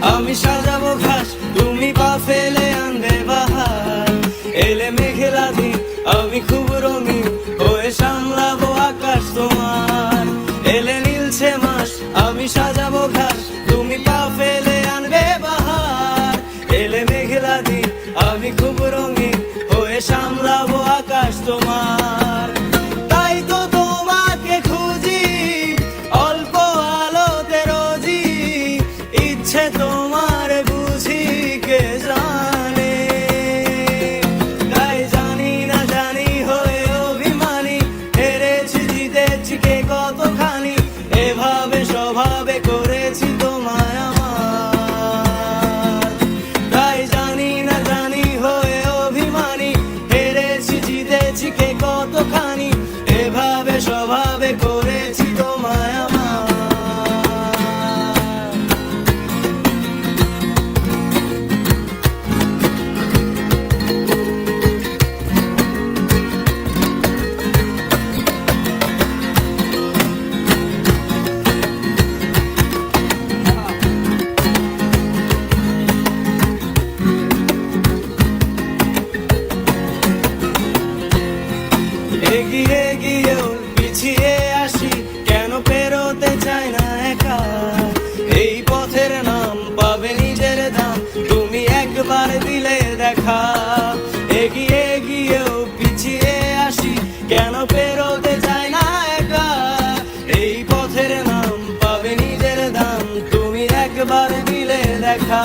আমি সাজাবো ঘাস, তুমি পা ফেলে আনবে বাহার। এলে মেঘলা দিন, আমি খুব রঙিন হয়ে সামলাবো আকাশ তোমার। এলে নীলছে মাস, আমি সাজাবো ঘাস, তুমি পা ফেলে আনবে বাহার। এলে মেঘলা দিন, আমি খুব রঙিন হয়ে সামলাবো আকাশ তোমার। তাই তো তোমাকে খুঁজি অল্প আলোতে রোজি, ইচ্ছে তোমার বুঝি কে জানে। তাই জানি না জানি হয়ে অভিমানী, হেরেছি জিতেছি কে কতখানি, এভাবে স্বভাবে করেছি তোমায় আমার। তাই জানি না জানি হয়ে অভিমানী, হেরেছি জিতেছি কে কতখানি, এভাবে স্বভাবে করেছি তোমায় আমার। এগিয়ে গিয়েও পিছিয়ে আসি, কেন পেরোতে চাই না একা। এই পথের নাম পাবে নিজের দাম, তুমি একবার দিলে দেখা। এগিয়ে গিয়েও পিছিয়ে আসি, কেন পেরোতে চাই না একা। এই পথের নাম পাবে নিজের দাম, তুমি একবার দিলে দেখা।